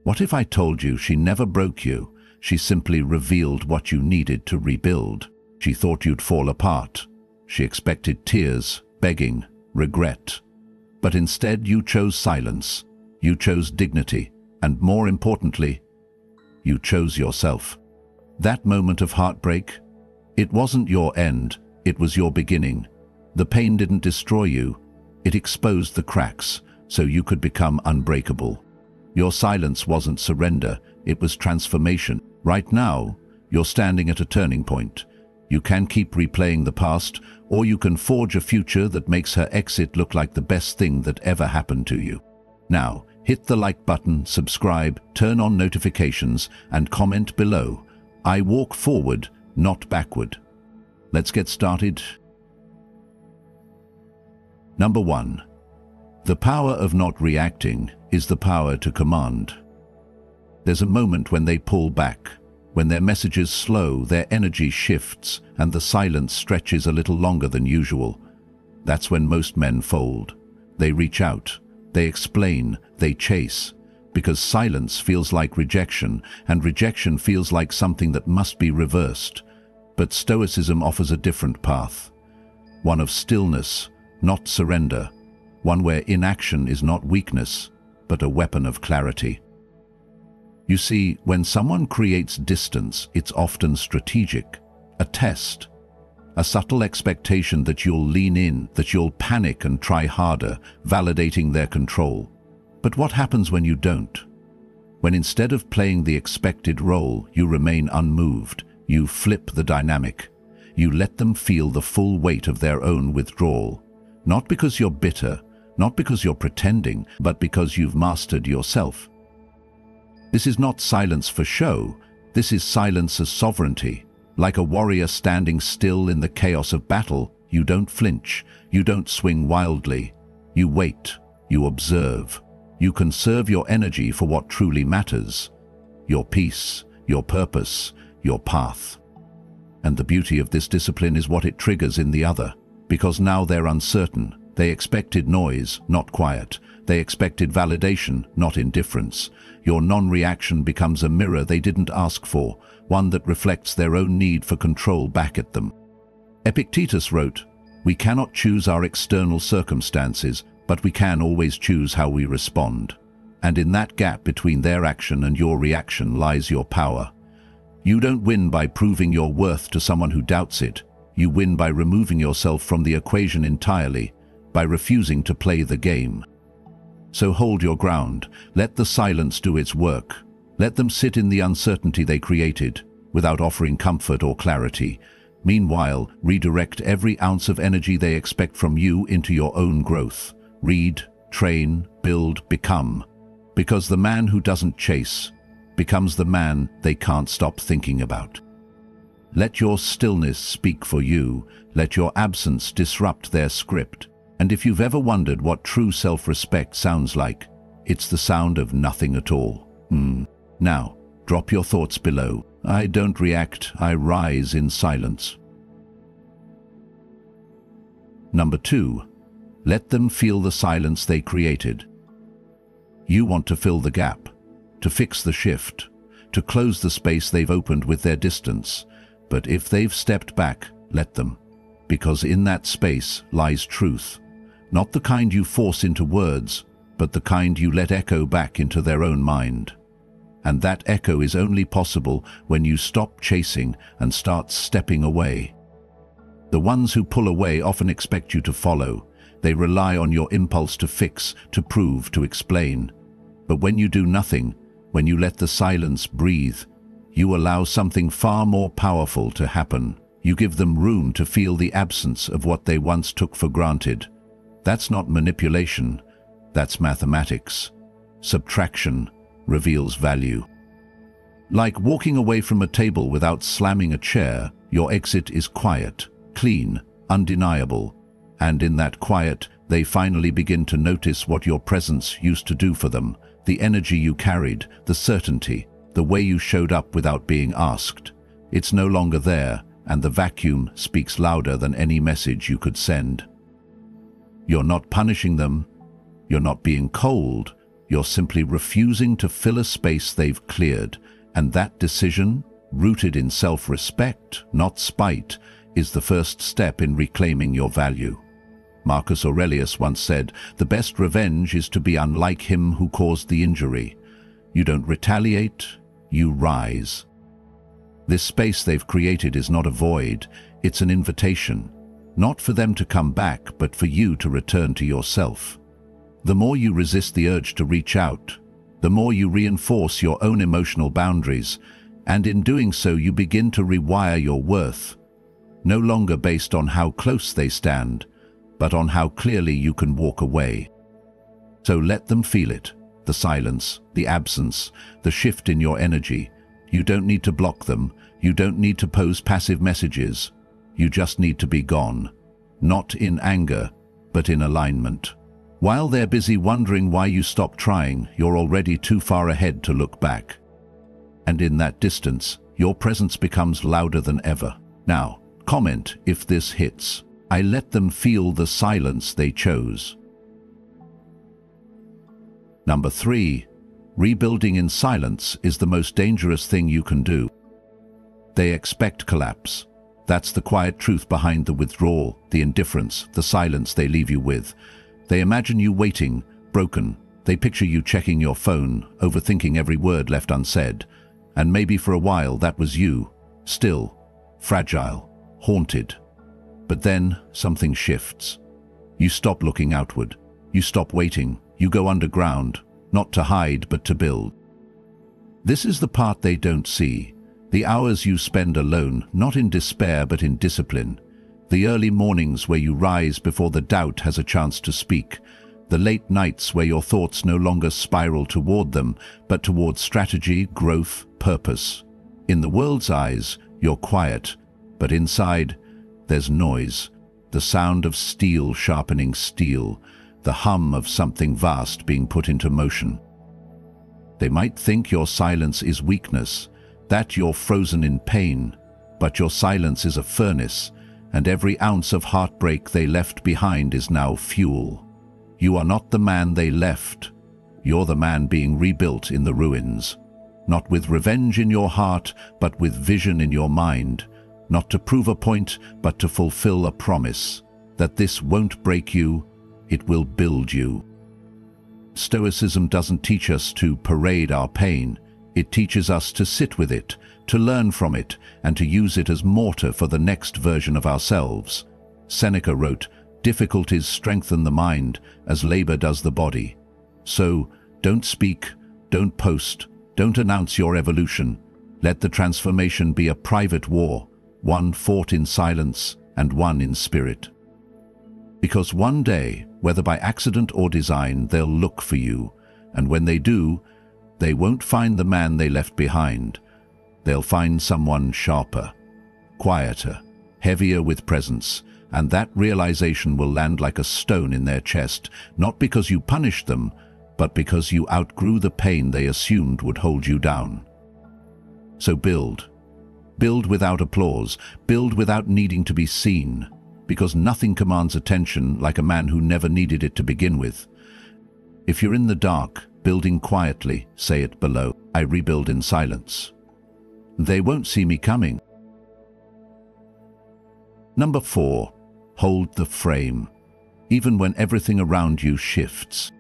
What if I told you she never broke you? She simply revealed what you needed to rebuild. She thought you'd fall apart. She expected tears, begging, regret. But instead you chose silence. You chose dignity. And more importantly, you chose yourself. That moment of heartbreak, it wasn't your end, it was your beginning. The pain didn't destroy you. It exposed the cracks, so you could become unbreakable. Your silence wasn't surrender, it was transformation. Right now, you're standing at a turning point. You can keep replaying the past, or you can forge a future that makes her exit look like the best thing that ever happened to you. Now, hit the like button, subscribe, turn on notifications, and comment below. I walk forward, not backward. Let's get started. Number 1. The power of not reacting is the power to command. There's a moment when they pull back, when their messages slow, their energy shifts, and the silence stretches a little longer than usual. That's when most men fold. They reach out, they explain, they chase, because silence feels like rejection, and rejection feels like something that must be reversed. But Stoicism offers a different path, one of stillness, not surrender, one where inaction is not weakness, but a weapon of clarity. You see, when someone creates distance, it's often strategic, a test, a subtle expectation that you'll lean in, that you'll panic and try harder, validating their control. But what happens when you don't? When instead of playing the expected role, you remain unmoved, you flip the dynamic. You let them feel the full weight of their own withdrawal. Not because you're bitter, not because you're pretending, but because you've mastered yourself. This is not silence for show, this is silence as sovereignty. Like a warrior standing still in the chaos of battle, you don't flinch, you don't swing wildly. You wait, you observe. You conserve your energy for what truly matters. Your peace, your purpose, your path. And the beauty of this discipline is what it triggers in the other. Because now they're uncertain. They expected noise, not quiet. They expected validation, not indifference. Your non-reaction becomes a mirror they didn't ask for, one that reflects their own need for control back at them. Epictetus wrote, "We cannot choose our external circumstances, but we can always choose how we respond. And in that gap between their action and your reaction lies your power. You don't win by proving your worth to someone who doubts it. You win by removing yourself from the equation entirely, by refusing to play the game. So hold your ground. Let the silence do its work. Let them sit in the uncertainty they created, without offering comfort or clarity. Meanwhile, redirect every ounce of energy they expect from you into your own growth. Read, train, build, become. Because the man who doesn't chase becomes the man they can't stop thinking about. Let your stillness speak for you. Let your absence disrupt their script. And if you've ever wondered what true self-respect sounds like, it's the sound of nothing at all. Now, drop your thoughts below. I don't react, I rise in silence. Number 2. Let them feel the silence they created. You want to fill the gap, to fix the shift, to close the space they've opened with their distance. But if they've stepped back, let them. Because in that space lies truth. Not the kind you force into words, but the kind you let echo back into their own mind. And that echo is only possible when you stop chasing and start stepping away. The ones who pull away often expect you to follow. They rely on your impulse to fix, to prove, to explain. But when you do nothing, when you let the silence breathe, you allow something far more powerful to happen. You give them room to feel the absence of what they once took for granted. That's not manipulation, that's mathematics. Subtraction reveals value. Like walking away from a table without slamming a chair, your exit is quiet, clean, undeniable. And in that quiet, they finally begin to notice what your presence used to do for them, the energy you carried, the certainty, the way you showed up without being asked. It's no longer there, and the vacuum speaks louder than any message you could send. You're not punishing them, you're not being cold, You're simply refusing to fill a space they've cleared, and that decision, rooted in self-respect, not spite, is the first step in reclaiming your value. Marcus Aurelius once said, "The best revenge is to be unlike him who caused the injury." You don't retaliate, you rise. This space they've created is not a void, it's an invitation. Not for them to come back, but for you to return to yourself. The more you resist the urge to reach out, the more you reinforce your own emotional boundaries, and in doing so you begin to rewire your worth, no longer based on how close they stand, but on how clearly you can walk away. So let them feel it, the silence, the absence, the shift in your energy. You don't need to block them, you don't need to pose passive messages. You just need to be gone, not in anger, but in alignment. While they're busy wondering why you stopped trying, you're already too far ahead to look back. And in that distance, your presence becomes louder than ever. Now, comment if this hits. I let them feel the silence they chose. Number 3. Rebuilding in silence is the most dangerous thing you can do. They expect collapse. That's the quiet truth behind the withdrawal, the indifference, the silence they leave you with. They imagine you waiting, broken. They picture you checking your phone, overthinking every word left unsaid. And maybe for a while that was you, still, fragile, haunted. But then something shifts. You stop looking outward. You stop waiting. You go underground, not to hide but to build. This is the part they don't see. The hours you spend alone, not in despair but in discipline. The early mornings where you rise before the doubt has a chance to speak. The late nights where your thoughts no longer spiral toward them, but toward strategy, growth, purpose. In the world's eyes, you're quiet, but inside, there's noise. The sound of steel sharpening steel, the hum of something vast being put into motion. They might think your silence is weakness, that you're frozen in pain, but your silence is a furnace, and every ounce of heartbreak they left behind is now fuel. You are not the man they left. You're the man being rebuilt in the ruins. Not with revenge in your heart, but with vision in your mind. Not to prove a point, but to fulfill a promise. That this won't break you, it will build you. Stoicism doesn't teach us to parade our pain. It teaches us to sit with it, to learn from it, and to use it as mortar for the next version of ourselves. Seneca wrote, "Difficulties strengthen the mind, as labor does the body." So, don't speak, don't post, don't announce your evolution. Let the transformation be a private war, one fought in silence and one in spirit. Because one day, whether by accident or design, they'll look for you, and when they do, they won't find the man they left behind. They'll find someone sharper, quieter, heavier with presence, and that realization will land like a stone in their chest, not because you punished them, but because you outgrew the pain they assumed would hold you down. So build. Build without applause, build without needing to be seen, because nothing commands attention like a man who never needed it to begin with. If you're in the dark, building quietly, say it below. I rebuild in silence. They won't see me coming. Number 4. Hold the frame. Even when everything around you shifts.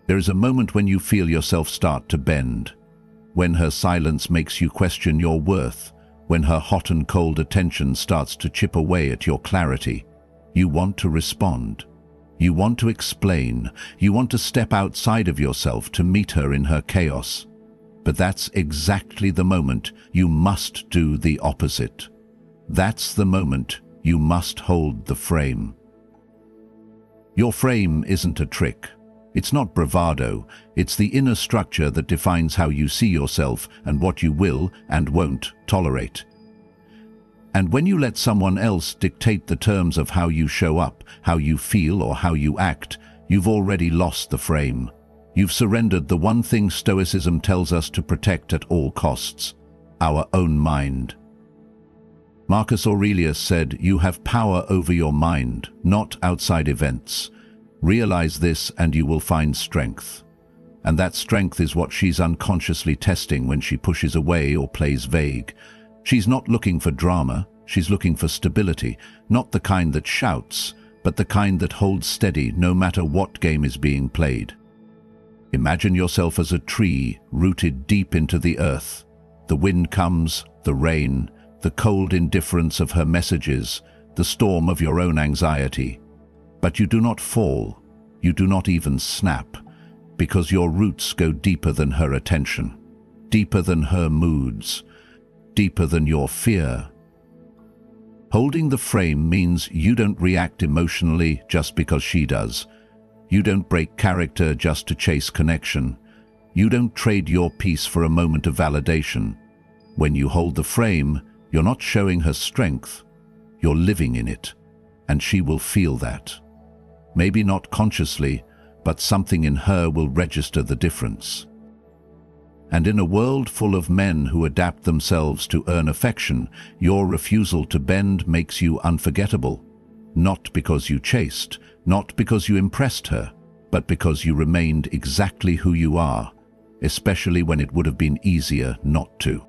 There is a moment when you feel yourself start to bend. When her silence makes you question your worth. When her hot and cold attention starts to chip away at your clarity. You want to respond. You want to explain. You want to step outside of yourself to meet her in her chaos. But that's exactly the moment you must do the opposite. That's the moment you must hold the frame. Your frame isn't a trick. It's not bravado. It's the inner structure that defines how you see yourself and what you will and won't tolerate. And when you let someone else dictate the terms of how you show up, how you feel, or how you act, you've already lost the frame. You've surrendered the one thing Stoicism tells us to protect at all costs: our own mind. Marcus Aurelius said, "You have power over your mind, not outside events. Realize this and you will find strength." And that strength is what she's unconsciously testing when she pushes away or plays vague. She's not looking for drama, she's looking for stability, not the kind that shouts, but the kind that holds steady no matter what game is being played. Imagine yourself as a tree rooted deep into the earth. The wind comes, the rain, the cold indifference of her messages, the storm of your own anxiety. But you do not fall, you do not even snap, because your roots go deeper than her attention, deeper than her moods, deeper than your fear. Holding the frame means you don't react emotionally just because she does. You don't break character just to chase connection. You don't trade your peace for a moment of validation. When you hold the frame, you're not showing her strength, you're living in it, and she will feel that. Maybe not consciously, but something in her will register the difference. And in a world full of men who adapt themselves to earn affection, your refusal to bend makes you unforgettable. Not because you chased, not because you impressed her, but because you remained exactly who you are, especially when it would have been easier not to.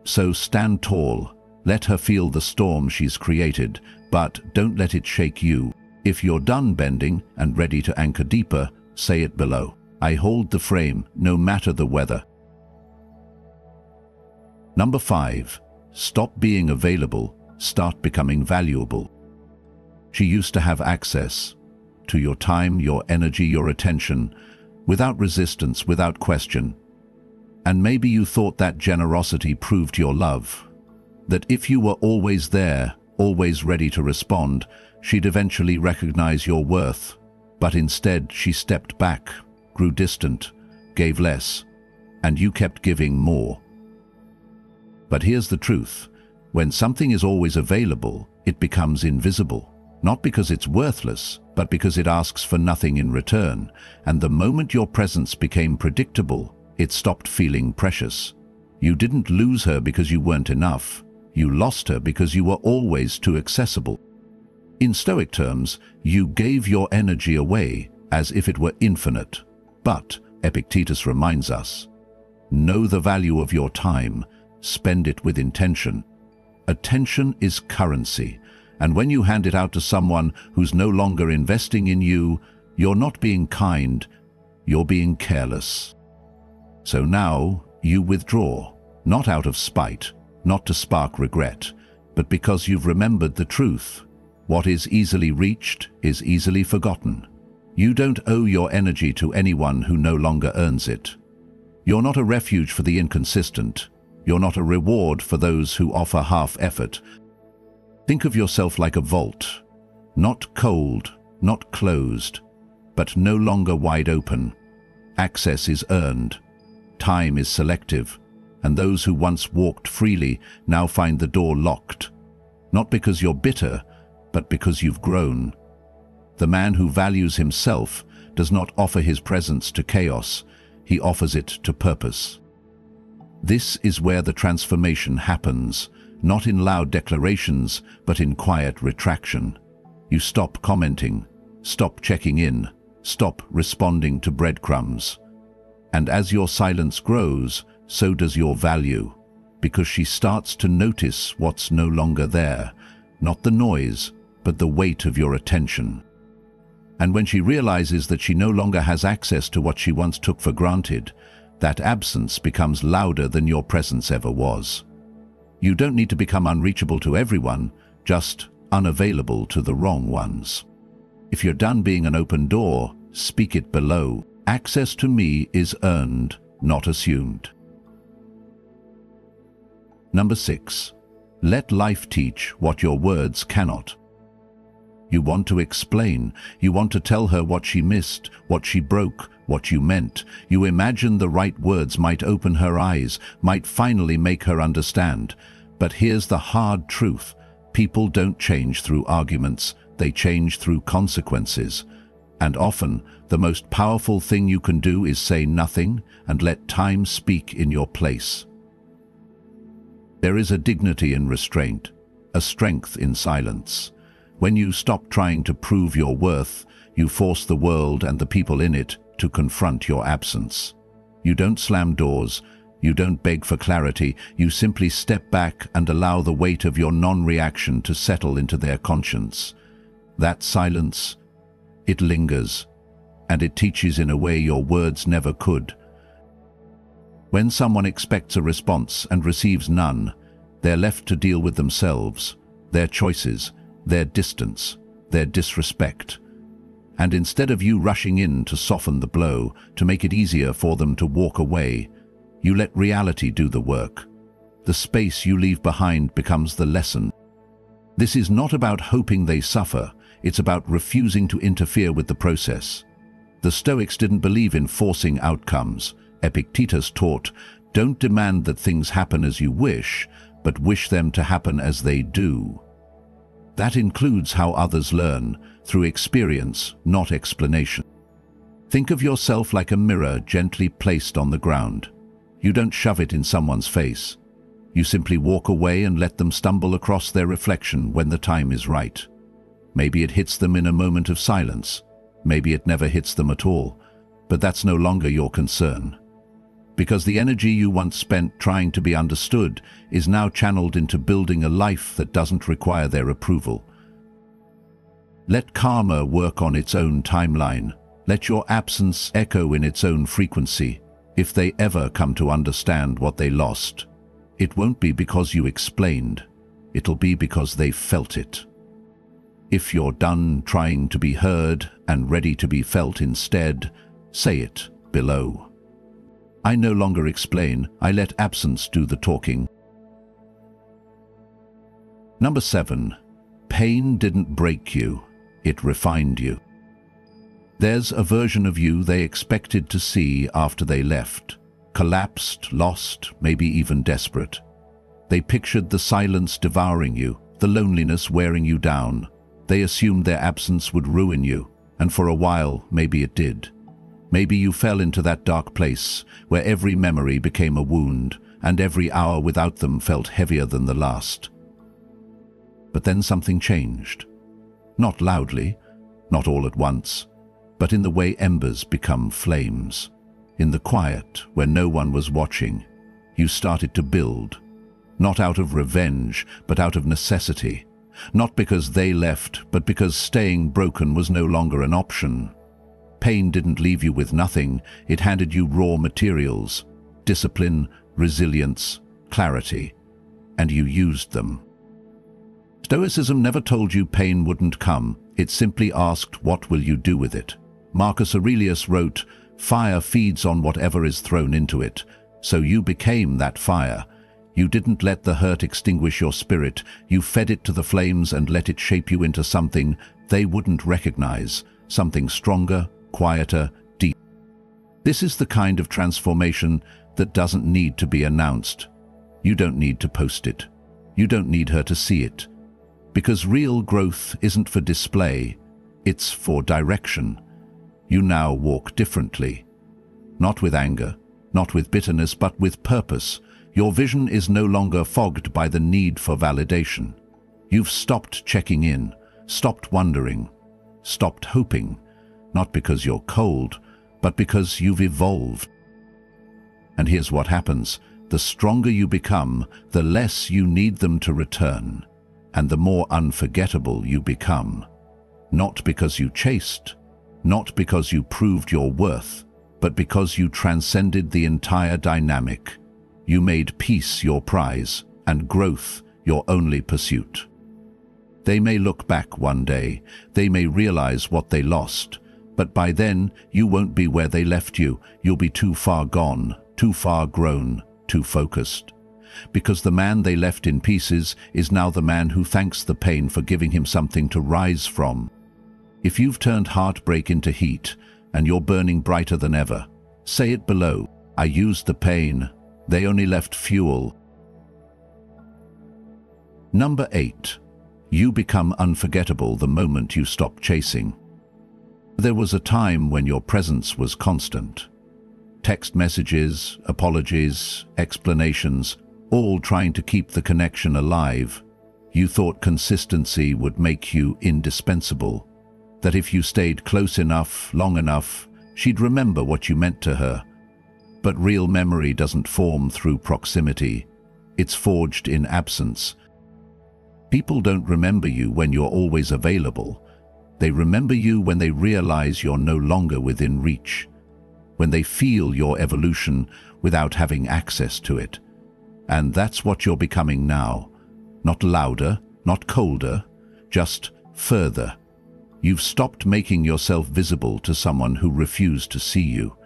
So stand tall, let her feel the storm she's created, but don't let it shake you. If you're done bending and ready to anchor deeper, say it below. I hold the frame, no matter the weather. Number 5. Stop being available, start becoming valuable. She used to have access to your time, your energy, your attention, without resistance, without question. And maybe you thought that generosity proved your love, that if you were always there, always ready to respond, she'd eventually recognize your worth. But instead, she stepped back, grew distant, gave less, and you kept giving more. But here's the truth. When something is always available, it becomes invisible. Not because it's worthless, but because it asks for nothing in return. And the moment your presence became predictable, it stopped feeling precious. You didn't lose her because you weren't enough. You lost her because you were always too accessible. In Stoic terms, you gave your energy away as if it were infinite. But, Epictetus reminds us, know the value of your time, spend it with intention. Attention is currency, and when you hand it out to someone who's no longer investing in you, you're not being kind, you're being careless. So now, you withdraw, not out of spite, not to spark regret, but because you've remembered the truth. What is easily reached is easily forgotten. You don't owe your energy to anyone who no longer earns it. You're not a refuge for the inconsistent. You're not a reward for those who offer half effort. Think of yourself like a vault, not cold, not closed, but no longer wide open. Access is earned, time is selective, and those who once walked freely now find the door locked. Not because you're bitter, but because you've grown. The man who values himself does not offer his presence to chaos, he offers it to purpose. This is where the transformation happens, not in loud declarations, but in quiet retraction. You stop commenting, stop checking in, stop responding to breadcrumbs. And as your silence grows, so does your value, because she starts to notice what's no longer there, not the noise, but the weight of your attention. And when she realizes that she no longer has access to what she once took for granted, that absence becomes louder than your presence ever was. You don't need to become unreachable to everyone, just unavailable to the wrong ones. If you're done being an open door, speak it below. Access to me is earned, not assumed. Number 6. Let life teach what your words cannot. You want to explain. You want to tell her what she missed, what she broke, what you meant. You imagine the right words might open her eyes, might finally make her understand. But here's the hard truth. People don't change through arguments. They change through consequences. And often, the most powerful thing you can do is say nothing and let time speak in your place. There is a dignity in restraint, a strength in silence. When you stop trying to prove your worth, you force the world and the people in it to confront your absence. You don't slam doors, you don't beg for clarity, you simply step back and allow the weight of your non-reaction to settle into their conscience. That silence, it lingers, and it teaches in a way your words never could. When someone expects a response and receives none, they're left to deal with themselves, their choices, their distance, their disrespect. And instead of you rushing in to soften the blow, to make it easier for them to walk away, you let reality do the work. The space you leave behind becomes the lesson. This is not about hoping they suffer, it's about refusing to interfere with the process. The Stoics didn't believe in forcing outcomes. Epictetus taught, don't demand that things happen as you wish, but wish them to happen as they do. That includes how others learn, through experience, not explanation. Think of yourself like a mirror gently placed on the ground. You don't shove it in someone's face. You simply walk away and let them stumble across their reflection when the time is right. Maybe it hits them in a moment of silence. Maybe it never hits them at all. But that's no longer your concern. Because the energy you once spent trying to be understood is now channeled into building a life that doesn't require their approval. Let karma work on its own timeline. Let your absence echo in its own frequency. If they ever come to understand what they lost, it won't be because you explained. It'll be because they felt it. If you're done trying to be heard and ready to be felt instead, say it below. I no longer explain, I let absence do the talking. Number 7. Pain didn't break you, it refined you. There's a version of you they expected to see after they left. Collapsed, lost, maybe even desperate. They pictured the silence devouring you, the loneliness wearing you down. They assumed their absence would ruin you, and for a while, maybe it did. Maybe you fell into that dark place where every memory became a wound and every hour without them felt heavier than the last. But then something changed. Not loudly, not all at once, but in the way embers become flames. In the quiet, where no one was watching, you started to build. Not out of revenge, but out of necessity. Not because they left, but because staying broken was no longer an option. Pain didn't leave you with nothing, it handed you raw materials, discipline, resilience, clarity, and you used them. Stoicism never told you pain wouldn't come, it simply asked, what will you do with it? Marcus Aurelius wrote, fire feeds on whatever is thrown into it, so you became that fire. You didn't let the hurt extinguish your spirit, you fed it to the flames and let it shape you into something they wouldn't recognize, something stronger, quieter, deep. This is the kind of transformation that doesn't need to be announced. You don't need to post it. You don't need her to see it. Because real growth isn't for display, it's for direction. You now walk differently. Not with anger, not with bitterness, but with purpose. Your vision is no longer fogged by the need for validation. You've stopped checking in, stopped wondering, stopped hoping. Not because you're cold, but because you've evolved. And here's what happens. The stronger you become, the less you need them to return, and the more unforgettable you become. Not because you chased, not because you proved your worth, but because you transcended the entire dynamic. You made peace your prize, and growth your only pursuit. They may look back one day, they may realize what they lost, but by then, you won't be where they left you. You'll be too far gone, too far grown, too focused. Because the man they left in pieces is now the man who thanks the pain for giving him something to rise from. If you've turned heartbreak into heat, and you're burning brighter than ever, say it below. I used the pain. They only left fuel. Number 8. You become unforgettable the moment you stop chasing. There was a time when your presence was constant. Text messages, apologies, explanations, all trying to keep the connection alive. You thought consistency would make you indispensable, that if you stayed close enough, long enough, She'd remember what you meant to her. But real memory doesn't form through proximity. It's forged in absence. People don't remember you when you're always available. They remember you when they realize you're no longer within reach, when they feel your evolution without having access to it. And that's what you're becoming now. Not louder, not colder, just further. You've stopped making yourself visible to someone who refused to see you.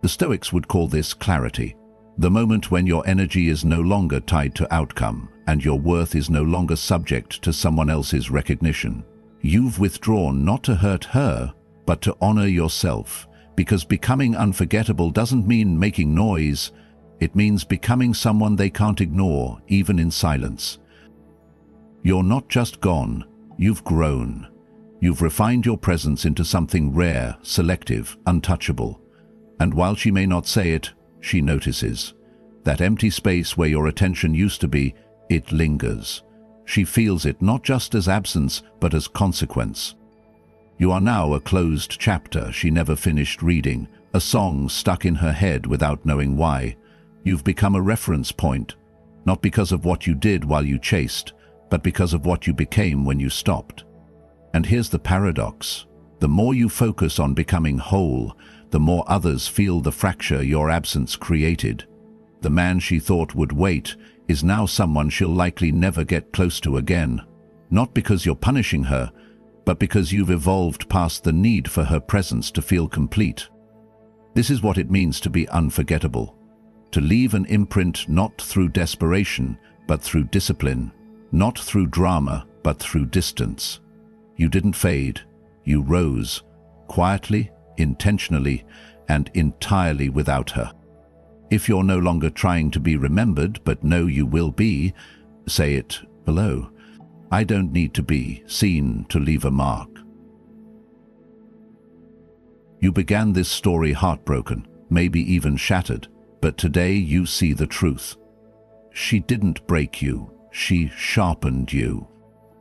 The Stoics would call this clarity, the moment when your energy is no longer tied to outcome and your worth is no longer subject to someone else's recognition. You've withdrawn not to hurt her, but to honor yourself, because becoming unforgettable doesn't mean making noise. It means becoming someone they can't ignore, even in silence. You're not just gone, you've grown. You've refined your presence into something rare, selective, untouchable. And while she may not say it, she notices. That empty space where your attention used to be, it lingers. She feels it not just as absence, but as consequence. You are now a closed chapter she never finished reading, a song stuck in her head without knowing why. You've become a reference point, not because of what you did while you chased, but because of what you became when you stopped. And here's the paradox. The more you focus on becoming whole, the more others feel the fracture your absence created. The man she thought would wait is now someone she'll likely never get close to again. Not because you're punishing her, but because you've evolved past the need for her presence to feel complete. This is what it means to be unforgettable. To leave an imprint not through desperation, but through discipline. Not through drama, but through distance. You didn't fade. You rose, quietly, intentionally, and entirely without her. If you're no longer trying to be remembered, but know you will be, say it below. I don't need to be seen to leave a mark. You began this story heartbroken, maybe even shattered, but today you see the truth. She didn't break you, she sharpened you.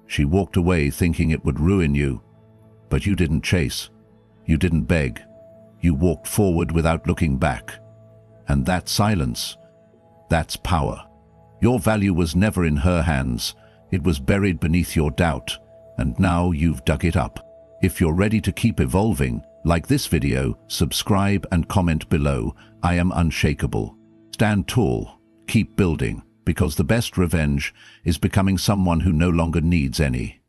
She walked away thinking it would ruin you, but you didn't chase, you didn't beg, you walked forward without looking back. And that silence, that's power. Your value was never in her hands, it was buried beneath your doubt, and now you've dug it up. If you're ready to keep evolving, like this video, subscribe and comment below. I am unshakable. Stand tall, keep building, because the best revenge is becoming someone who no longer needs any.